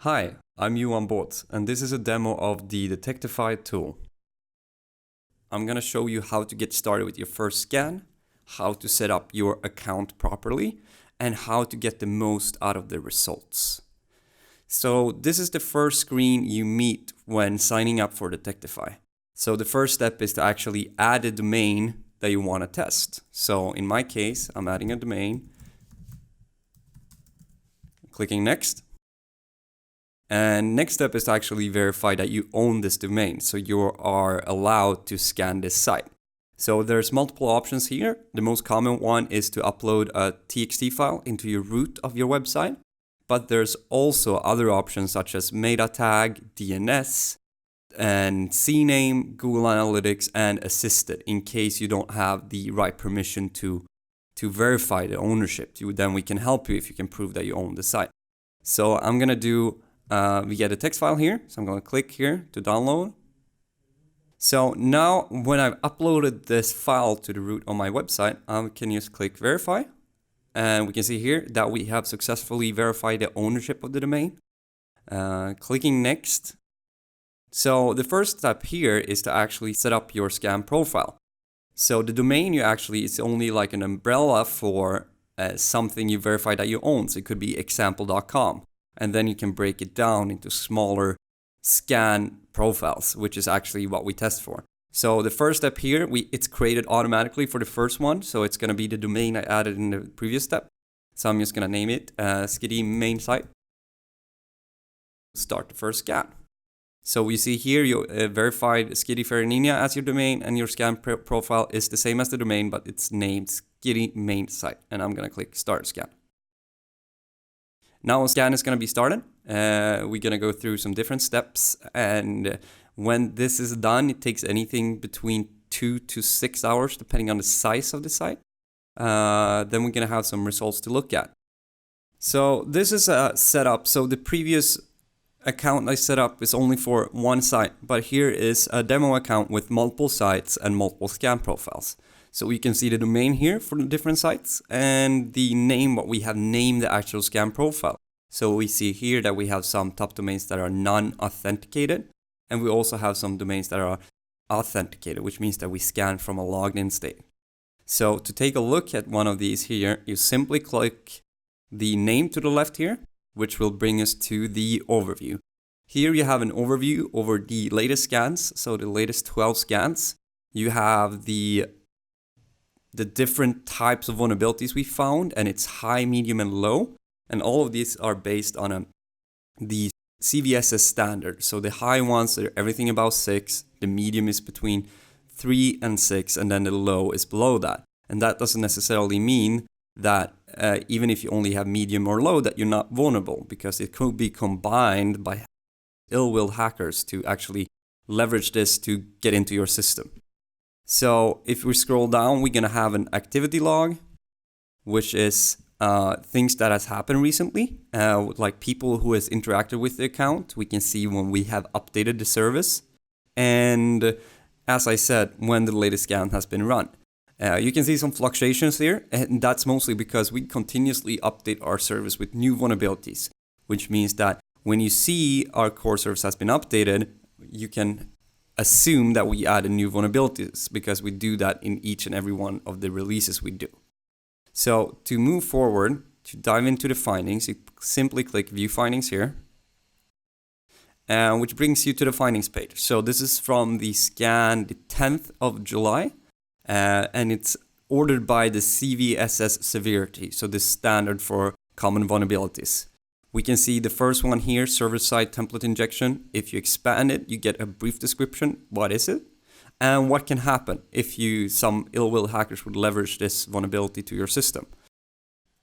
Hi, I'm you on board, and this is a demo of the Detectify tool. I'm going to show you how to get started with your first scan, how to set up your account properly, and how to get the most out of the results. So this is the first screen you meet when signing up for Detectify. So the first step is to actually add a domain that you want to test. So in my case, I'm adding a domain, clicking next. And next step is to actually verify that you own this domain, so you are allowed to scan this site. So there's multiple options here. The most common one is to upload a TXT file into your root of your website, but there's also other options such as meta tag, DNS, and CNAME, Google Analytics, and Assisted in case you don't have the right permission to verify the ownership. Then we can help you if you can prove that you own the site. So I'm going to do we get a text file here, so I'm going to click here to download. So now when I've uploaded this file to the root on my website, I can just click verify, and we can see here that we have successfully verified the ownership of the domain. Clicking next. So the first step here is to actually set up your scan profile. So the domain you actually is only like an umbrella for something you verify that you own. So it could be example.com. And then you can break it down into smaller scan profiles, which is actually what we test for. So the first step here, it's created automatically for the first one. So it's going to be the domain I added in the previous step. So I'm just going to name it Skiddy main site. Start the first scan. So we see here you verified Skiddy Farinina as your domain, and your scan profile is the same as the domain, but it's named Skiddy main site. And I'm going to click start scan. Now a scan is going to be started. We're going to go through some different steps, and when this is done, it takes anything between 2 to 6 hours depending on the size of the site. Then we're going to have some results to look at. So this is a setup. So the previous account I set up is only for one site, but here is a demo account with multiple sites and multiple scan profiles. So we can see the domain here for the different sites and the name, what we have named the actual scan profile. So we see here that we have some top domains that are non-authenticated, and we also have some domains that are authenticated, which means that we scan from a logged in state. So to take a look at one of these here, you simply click the name to the left here, which will bring us to the overview. Here you have an overview over the latest scans, so the latest 12 scans. You have the different types of vulnerabilities we found, and it's high, medium, and low. And all of these are based on the CVSS standard. So the high ones are everything about 6, the medium is between 3 and 6, and then the low is below that. And that doesn't necessarily mean that even if you only have medium or low, that you're not vulnerable, because it could be combined by ill-will hackers to actually leverage this to get into your system. So if we scroll down, we're going to have an activity log, which is things that has happened recently, like people who has interacted with the account. We can see when we have updated the service. And as I said, when the latest scan has been run. You can see some fluctuations here, and that's mostly because we continuously update our service with new vulnerabilities, which means that when you see our core service has been updated, you can assume that we added new vulnerabilities, because we do that in each and every one of the releases we do. So to move forward, to dive into the findings, you simply click View Findings here, which brings you to the findings page. So this is from the scan the 10th of July, and it's ordered by the CVSS severity, so the standard for common vulnerabilities. We can see the first one here, server-side template injection. If you expand it, you get a brief description. What is it? And what can happen if some ill-will hackers would leverage this vulnerability to your system.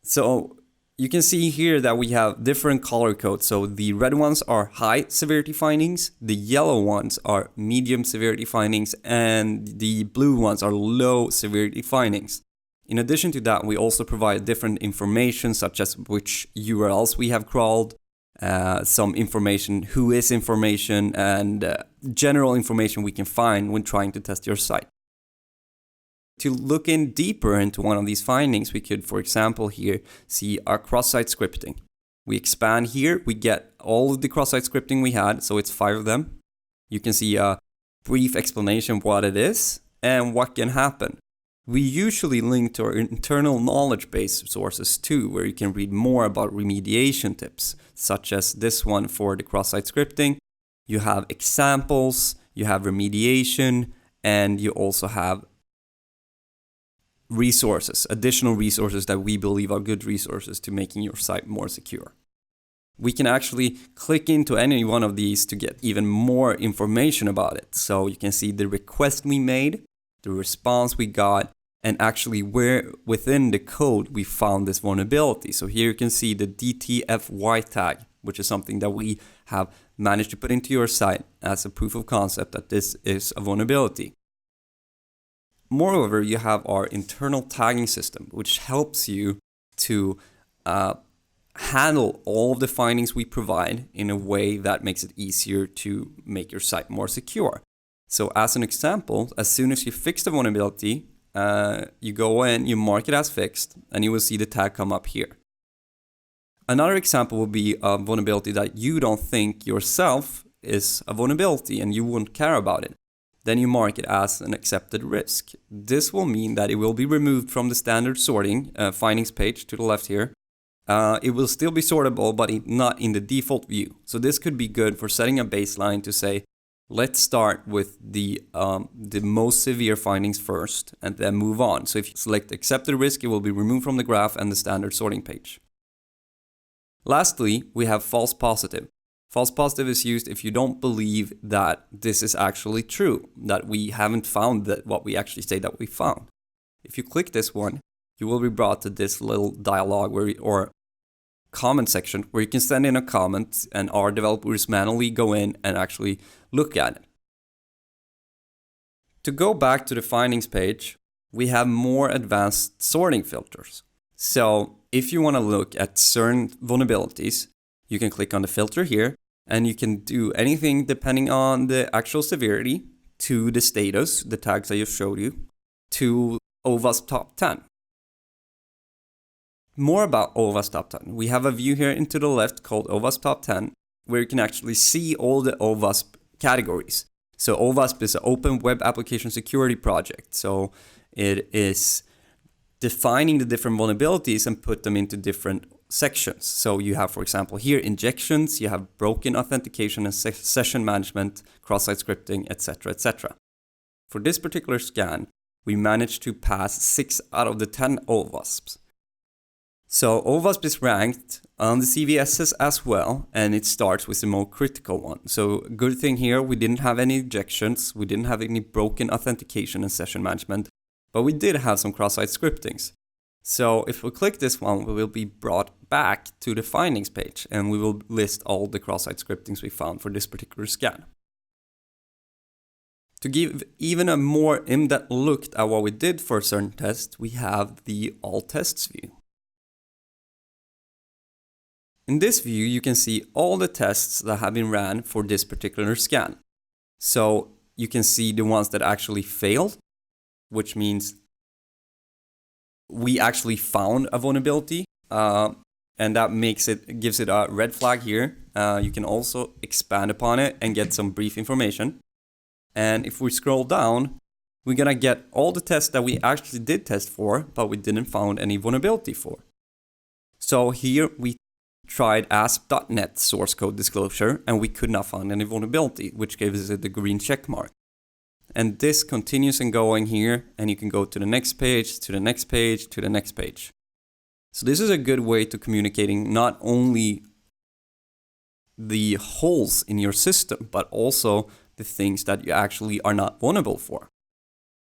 So you can see here that we have different color codes. So the red ones are high severity findings, the yellow ones are medium severity findings, and the blue ones are low severity findings. In addition to that, we also provide different information, such as which URLs we have crawled, some information, who is information, and general information we can find when trying to test your site. To look in deeper into one of these findings, we could, for example, here see our cross-site scripting. We expand here, we get all of the cross-site scripting we had, so it's 5 of them. You can see a brief explanation of what it is and what can happen. We usually link to our internal knowledge base sources too, where you can read more about remediation tips, such as this one for the cross-site scripting. You have examples, you have remediation, and you also have resources, additional resources that we believe are good resources to making your site more secure. We can actually click into any one of these to get even more information about it. So you can see the request we made, the response we got, and actually where within the code we found this vulnerability. So here you can see the DTFY tag, which is something that we have managed to put into your site as a proof of concept that this is a vulnerability. Moreover, you have our internal tagging system, which helps you to handle all of the findings we provide in a way that makes it easier to make your site more secure. So as an example, as soon as you fix the vulnerability, you go in, you mark it as fixed, and you will see the tag come up here. Another example will be a vulnerability that you don't think yourself is a vulnerability and you wouldn't care about it. Then you mark it as an accepted risk. This will mean that it will be removed from the standard sorting findings page to the left here. It will still be sortable, but not in the default view. So this could be good for setting a baseline to say, let's start with the most severe findings first and then move on. So if you select accepted risk, it will be removed from the graph and the standard sorting page. Lastly, we have false positive. False positive is used if you don't believe that this is actually true, that we haven't found that what we actually say that we found. If you click this one, you will be brought to this little dialogue or comment section where you can send in a comment and our developers manually go in and actually look at it. To go back to the findings page, we have more advanced sorting filters. So if you want to look at certain vulnerabilities, you can click on the filter here and you can do anything depending on the actual severity to the status, the tags I just showed you, to OWASP top 10. More about OWASP top 10. We have a view here into the left called OWASP top 10, where you can actually see all the OWASP categories. So OWASP is an open web application security project. So it is defining the different vulnerabilities and put them into different sections. So you have, for example, here injections, you have broken authentication and session management, cross-site scripting, etc., etc. For this particular scan, we managed to pass 6 out of the 10 OWASPs. So OWASP is ranked on the CVSs as well, and it starts with the more critical one. So good thing here, we didn't have any injections, we didn't have any broken authentication and session management, but we did have some cross-site scriptings. So if we click this one, we will be brought back to the findings page and we will list all the cross-site scriptings we found for this particular scan. To give even a more in-depth look at what we did for a certain test, we have the all tests view. In this view, you can see all the tests that have been ran for this particular scan. So you can see the ones that actually failed, which means we actually found a vulnerability, and that gives it a red flag here. You can also expand upon it and get some brief information. And if we scroll down, we're gonna get all the tests that we actually did test for, but we didn't find any vulnerability for. So here we tried ASP.NET source code disclosure, and we could not find any vulnerability, which gives it the green check mark. And this continues and going here, and you can go to the next page, to the next page, to the next page. So this is a good way to communicating not only the holes in your system, but also the things that you actually are not vulnerable for.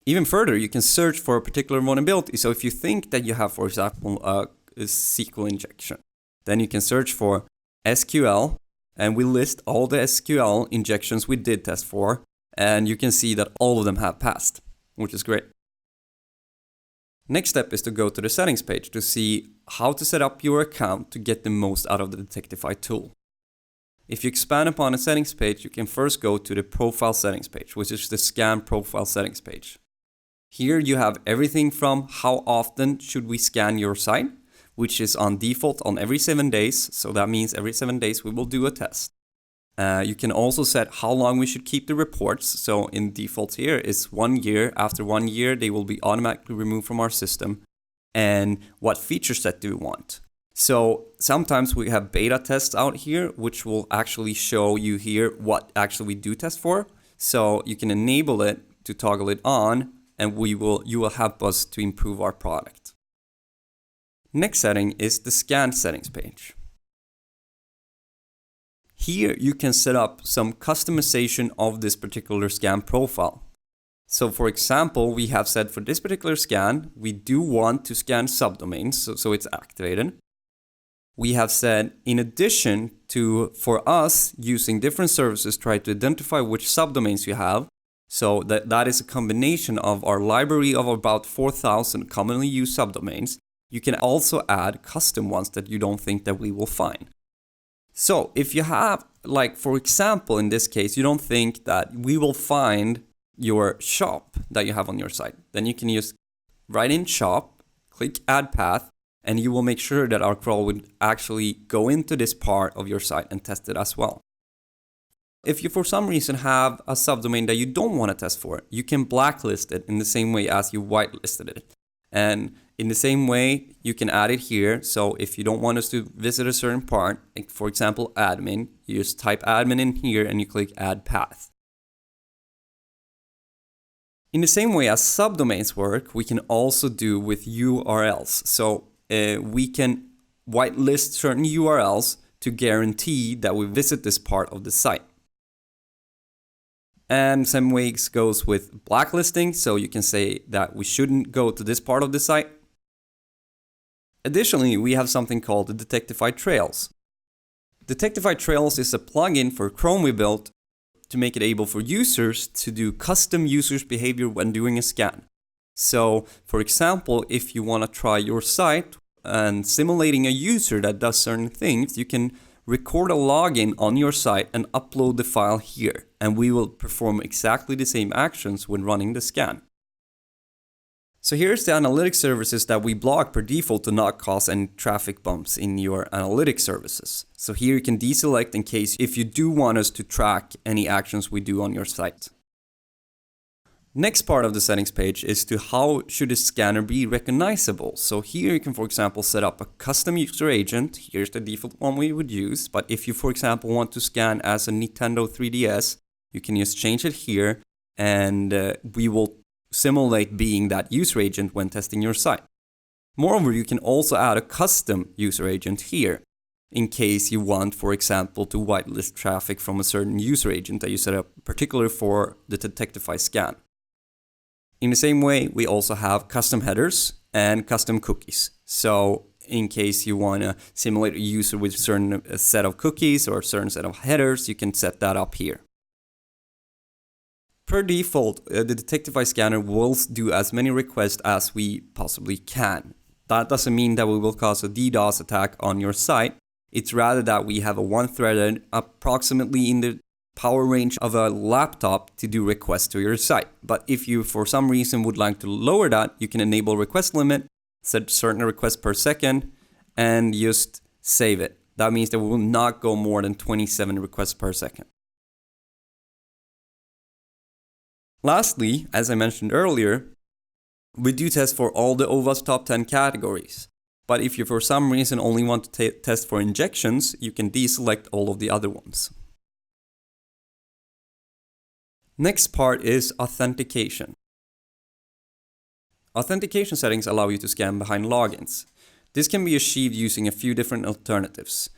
Even further, you can search for a particular vulnerability. So if you think that you have, for example, a SQL injection, then you can search for SQL, and we list all the SQL injections we did test for, and you can see that all of them have passed, which is great. Next step is to go to the settings page to see how to set up your account to get the most out of the Detectify tool. If you expand upon the settings page, you can first go to the profile settings page, which is the scan profile settings page. Here you have everything from how often should we scan your site, which is on default on every 7 days. So that means every 7 days we will do a test. You can also set how long we should keep the reports. So in default here is 1 year. After 1 year, they will be automatically removed from our system. And what feature set do we want? So sometimes we have beta tests out here, which will actually show you here what actually we do test for. So you can enable it to toggle it on, and you will help us to improve our product. Next setting is the scan settings page. Here you can set up some customization of this particular scan profile. So for example, we have said for this particular scan, we do want to scan subdomains, so it's activated. We have said, in addition to, for us, using different services, try to identify which subdomains you have. So that is a combination of our library of about 4,000 commonly used subdomains. You can also add custom ones that you don't think that we will find. So if you have, like, for example, in this case, you don't think that we will find your shop that you have on your site, then you can just write in shop, click add path, and you will make sure that our crawl would actually go into this part of your site and test it as well. If you for some reason have a subdomain that you don't want to test for, you can blacklist it in the same way as you whitelisted it. And in the same way, you can add it here. So if you don't want us to visit a certain part, like for example, admin, you just type admin in here and you click add path. In the same way as subdomains work, we can also do with URLs. So we can whitelist certain URLs to guarantee that we visit this part of the site. And same ways goes with blacklisting, so you can say that we shouldn't go to this part of the site. Additionally, we have something called the Detectify Trails. Detectify Trails is a plugin for Chrome we built to make it able for users to do custom users behavior when doing a scan. So, for example, if you want to try your site and simulating a user that does certain things, you can record a login on your site and upload the file here, and we will perform exactly the same actions when running the scan. So here's the analytics services that we block per default to not cause any traffic bumps in your analytics services. So here you can deselect in case if you do want us to track any actions we do on your site. Next part of the settings page is to how should a scanner be recognizable. So here you can, for example, set up a custom user agent. Here's the default one we would use. But if you, for example, want to scan as a Nintendo 3DS, you can just change it here and we will simulate being that user agent when testing your site. Moreover, you can also add a custom user agent here in case you want, for example, to whitelist traffic from a certain user agent that you set up particularly for the Detectify scan. In the same way, we also have custom headers and custom cookies. So in case you want to simulate a user with a certain set of cookies or a certain set of headers, you can set that up here. Per default, the Detectify scanner will do as many requests as we possibly can. That doesn't mean that we will cause a DDoS attack on your site. It's rather that we have a one-threaded, approximately in the power range of a laptop to do requests to your site. But if you for some reason would like to lower that, you can enable request limit, set certain requests per second, and just save it. That means that we will not go more than 27 requests per second. Lastly, as I mentioned earlier, we do test for all the OWASP top 10 categories. But if you for some reason only want to test for injections, you can deselect all of the other ones. Next part is authentication. Authentication settings allow you to scan behind logins. This can be achieved using a few different alternatives.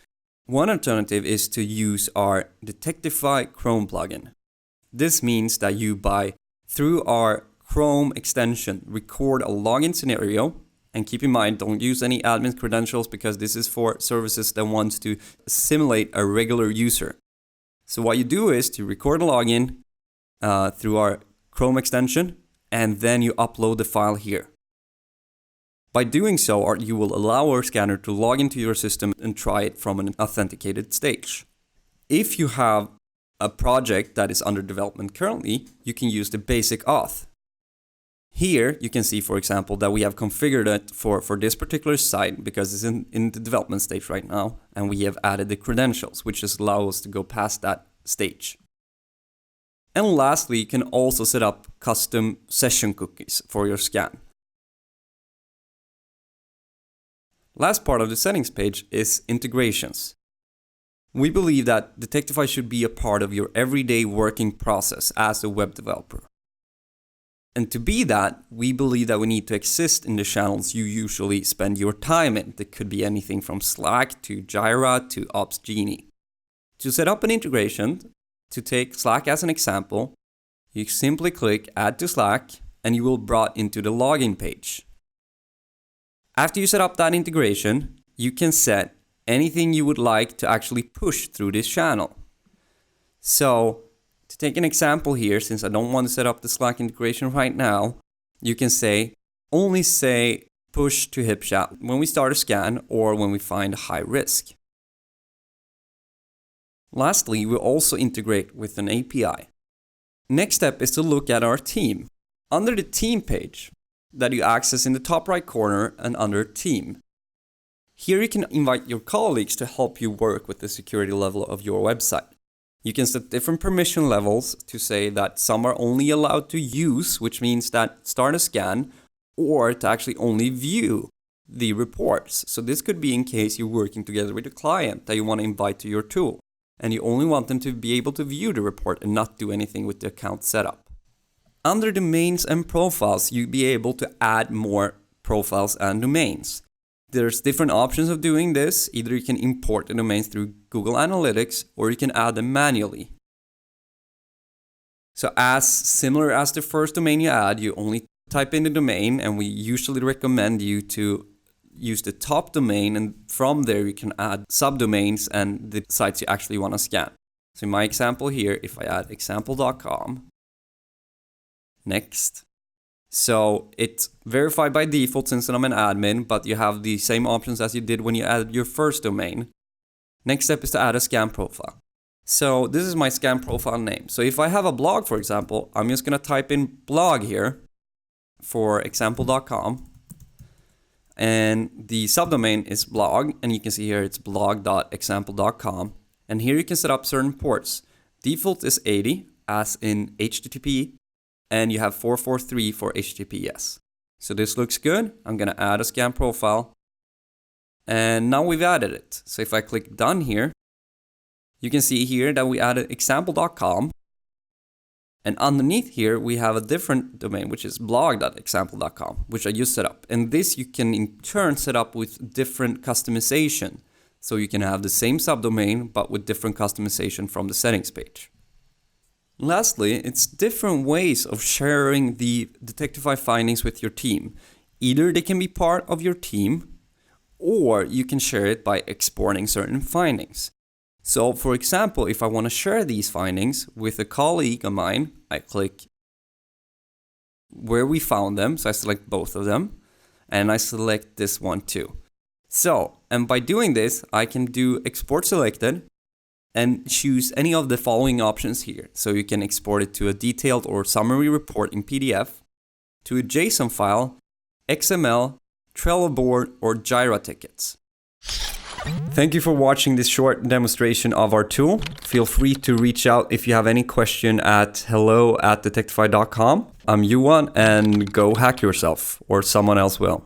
One alternative is to use our Detectify Chrome plugin. This means that you, through our Chrome extension, record a login scenario. And keep in mind, don't use any admin credentials because this is for services that want to simulate a regular user. So what you do is to record a login through our Chrome extension, and then you upload the file here. By doing so, you will allow our scanner to log into your system and try it from an authenticated stage. If you have a project that is under development currently, you can use the basic auth. Here you can see, for example, that we have configured it for this particular site because it's in the development stage right now, and we have added the credentials, which just allows us to go past that stage. And lastly, you can also set up custom session cookies for your scan. Last part of the settings page is integrations. We believe that Detectify should be a part of your everyday working process as a web developer. And to be that, we believe that we need to exist in the channels you usually spend your time in. That could be anything from Slack to Jira to Ops Genie. To set up an integration, to take Slack as an example, you simply click Add to Slack and you will be brought into the login page. After you set up that integration, you can set anything you would like to actually push through this channel. So, to take an example here, since I don't want to set up the Slack integration right now, you can only say push to HipChat when we start a scan or when we find a high risk. Lastly, we also integrate with an API. Next step is to look at our team. Under the team page that you access in the top right corner and under team. Here you can invite your colleagues to help you work with the security level of your website. You can set different permission levels to say that some are only allowed to use, which means that start a scan, or to actually only view the reports. So this could be in case you're working together with a client that you want to invite to your tool, and you only want them to be able to view the report and not do anything with the account setup. Under domains and profiles, you'll be able to add more profiles and domains. There's different options of doing this. Either you can import the domains through Google Analytics or you can add them manually. So as similar as the first domain you add, you only type in the domain, and we usually recommend you to use the top domain, and from there you can add subdomains and the sites you actually want to scan. So in my example here, if I add example.com, next. So it's verified by default since I'm an admin, but you have the same options as you did when you added your first domain. Next step is to add a scan profile. So this is my scan profile name. So if I have a blog, for example, I'm just going to type in blog here for example.com. And the subdomain is blog, and you can see here it's blog.example.com. And here you can set up certain ports. Default is 80, as in HTTP. And you have 443 for HTTPS. So this looks good. I'm going to add a scan profile. And now we've added it. So if I click done here, you can see here that we added example.com. And underneath here, we have a different domain, which is blog.example.com, which I just set up. And this you can in turn set up with different customization. So you can have the same subdomain, but with different customization from the settings page. Lastly, it's different ways of sharing the Detectify findings with your team. Either they can be part of your team, or you can share it by exporting certain findings. So for example, if I want to share these findings with a colleague of mine, I click where we found them. So I select both of them, and I select this one too. So, and by doing this, I can do export selected and choose any of the following options here. So you can export it to a detailed or summary report in PDF, to a JSON file, XML, Trello board, or Jira tickets. Thank you for watching this short demonstration of our tool. Feel free to reach out if you have any question at hello@detectify.com. I'm Johan, and go hack yourself, or someone else will.